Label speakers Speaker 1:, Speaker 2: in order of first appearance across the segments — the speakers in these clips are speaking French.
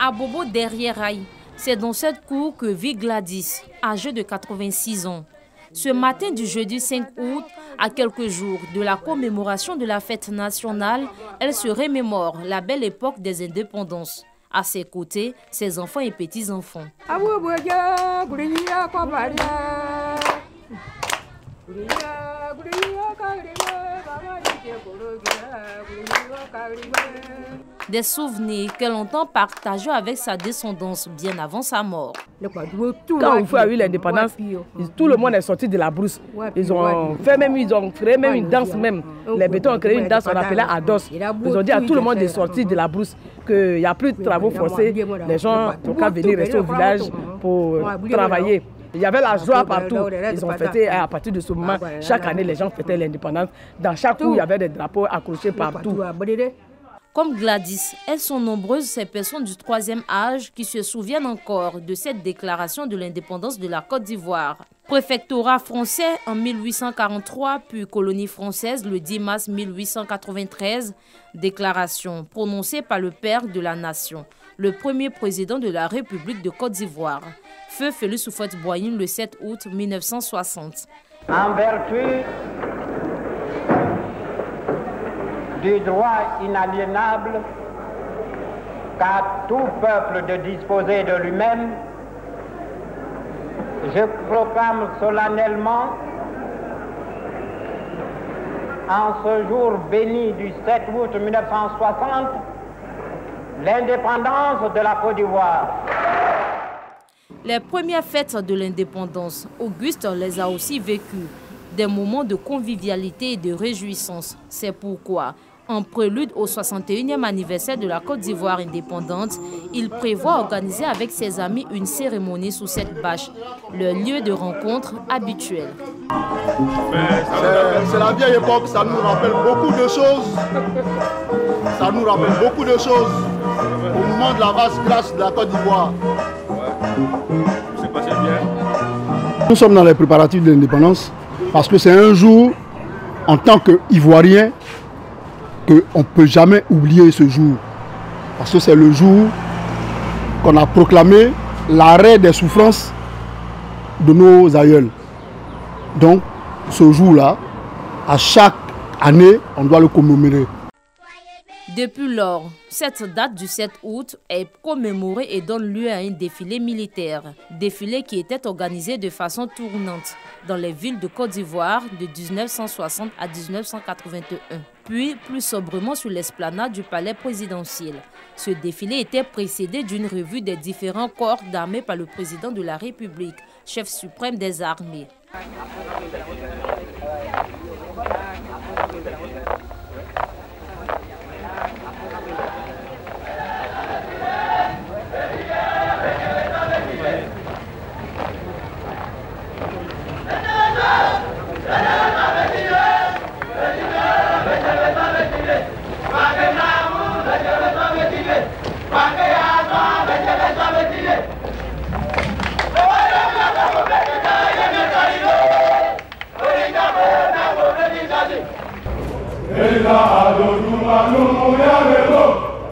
Speaker 1: À Bobo derrière Rail, c'est dans cette cour que vit Gladys, âgée de 86 ans. Ce matin du jeudi 5 août, à quelques jours de la commémoration de la fête nationale, elle se remémore la belle époque des indépendances. À ses côtés, ses enfants et petits-enfants. Des souvenirs qu'elle entend partager avec sa descendance bien avant sa mort.
Speaker 2: Quand on a eu l'indépendance, tout le monde est sorti de la brousse. Ils ont créé même une danse même. Les bétons ont créé une danse, on appelait Ados. Ils ont dit à tout le monde de sortir de la brousse qu'il n'y a plus de travaux forcés. Les gens ont qu'à venir rester au village pour travailler. Il y avait la joie partout. Ils ont fêté à partir de ce moment. Chaque année, les gens fêtaient l'indépendance. Dans chaque cour, il y avait des drapeaux accrochés partout.
Speaker 1: Comme Gladys, elles sont nombreuses ces personnes du troisième âge qui se souviennent encore de cette déclaration de l'indépendance de la Côte d'Ivoire. Préfectorat français en 1843, puis colonie française le 10 mars 1893. Déclaration prononcée par le père de la nation, le premier président de la République de Côte d'Ivoire, Feu Félix Houphouët-Boigny, le 7 août 1960.
Speaker 3: En vertu du droit inaliénable qu'a tout peuple de disposer de lui-même, je proclame solennellement, en ce jour béni du 7 août 1960, l'indépendance de la Côte d'Ivoire.
Speaker 1: Les premières fêtes de l'indépendance, Auguste les a aussi vécues. Des moments de convivialité et de réjouissance. C'est pourquoi, en prélude au 61e anniversaire de la Côte d'Ivoire indépendante, il prévoit organiser avec ses amis une cérémonie sous cette bâche, le lieu de rencontre habituel.
Speaker 4: C'est la vieille époque, ça nous rappelle beaucoup de choses. Ça nous rappelle beaucoup de choses au moment de la vaste grâce de la Côte d'Ivoire. C'est passé bien. Nous sommes dans les préparatifs de l'indépendance. Parce que c'est un jour, en tant qu'Ivoirien, qu'on ne peut jamais oublier ce jour. Parce que c'est le jour qu'on a proclamé l'arrêt des souffrances de nos aïeuls. Donc, ce jour-là, à chaque année, on doit le commémorer.
Speaker 1: Depuis lors, cette date du 7 août est commémorée et donne lieu à un défilé militaire. Défilé qui était organisé de façon tournante dans les villes de Côte d'Ivoire de 1960 à 1981. Puis, plus sobrement sur l'esplanade du palais présidentiel. Ce défilé était précédé d'une revue des différents corps d'armée par le président de la République, chef suprême des armées.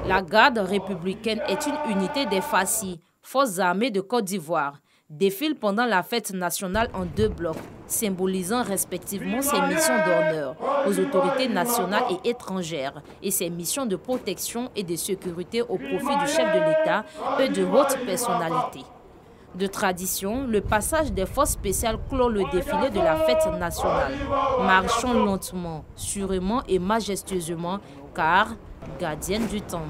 Speaker 1: La garde républicaine est une unité des FACI, Forces armées de Côte d'Ivoire, défile pendant la fête nationale en 2 blocs, symbolisant respectivement ses missions d'honneur aux autorités nationales et étrangères et ses missions de protection et de sécurité au profit du chef de l'État et de hautes personnalités. De tradition, le passage des forces spéciales clôt le défilé de la fête nationale. Marchons lentement, sûrement et majestueusement, car gardienne du temple.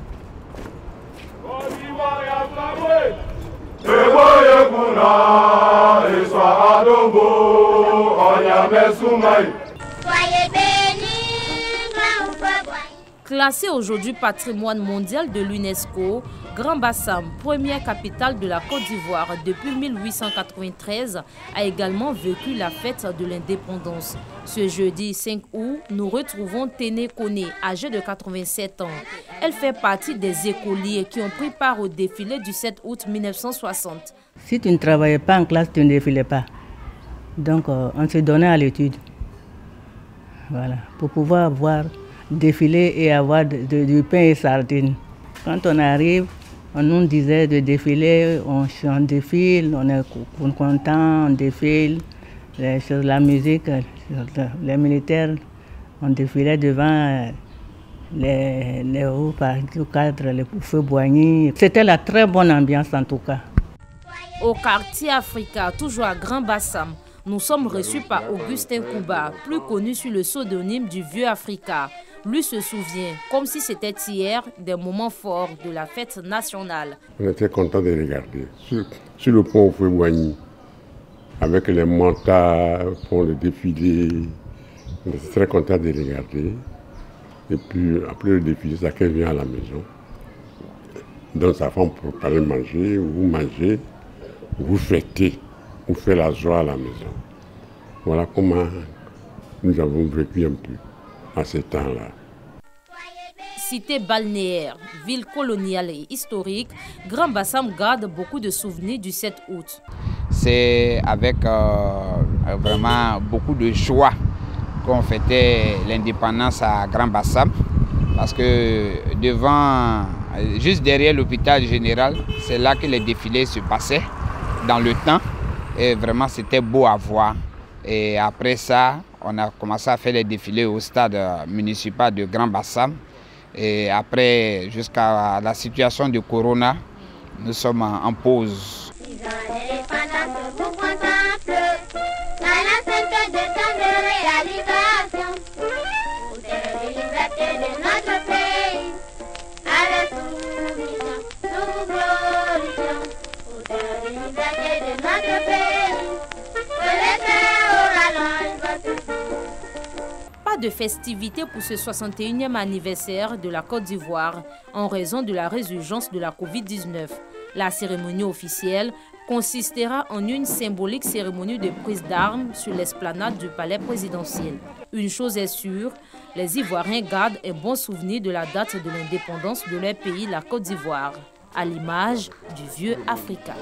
Speaker 1: Classé aujourd'hui patrimoine mondial de l'UNESCO, Grand Bassam, première capitale de la Côte d'Ivoire depuis 1893, a également vécu la fête de l'indépendance. Ce jeudi 5 août, nous retrouvons Téné Koné, âgée de 87 ans. Elle fait partie des écoliers qui ont pris part au défilé du 7 août 1960.
Speaker 5: Si tu ne travaillais pas en classe, tu ne défilais pas. Donc on se donnait à l'étude. Voilà, pour pouvoir voir défiler et avoir du pain et sardines. Quand on arrive, On nous disait de défiler, on défile, on est content, on défile. Sur la musique, les militaires, on défilait devant les hauts cadres, les feux Boigny. C'était la très bonne ambiance en tout cas.
Speaker 1: Au quartier Africa, toujours à Grand Bassam, nous sommes reçus par Augustin Kouba, plus connu sous le pseudonyme du Vieux Africa. Lui se souvient, comme si c'était hier, des moments forts de la fête nationale.
Speaker 6: On était contents de regarder. Sur le pont au feu Boigny, avec les mantas pour le défilé, on était très contents de regarder. Et puis après le défilé, chacun vient à la maison. Donc sa femme pour préparer manger, vous mangez, vous fêtez, vous faites la joie à la maison. Voilà comment nous avons vécu un peu à ce temps-là.
Speaker 1: Cité balnéaire, ville coloniale et historique, Grand Bassam garde beaucoup de souvenirs du 7 août.
Speaker 7: C'est avec vraiment beaucoup de joie qu'on fêtait l'indépendance à Grand Bassam, parce que juste derrière l'hôpital général, c'est là que les défilés se passaient dans le temps, et vraiment c'était beau à voir. Et après ça, on a commencé à faire les défilés au stade municipal de Grand Bassam. Et après, jusqu'à la situation de Corona, nous sommes en pause.
Speaker 1: Pas de festivités pour ce 61e anniversaire de la Côte d'Ivoire en raison de la résurgence de la Covid-19. La cérémonie officielle consistera en une symbolique cérémonie de prise d'armes sur l'esplanade du palais présidentiel. Une chose est sûre, les Ivoiriens gardent un bon souvenir de la date de l'indépendance de leur pays, la Côte d'Ivoire, à l'image du Vieux Africa.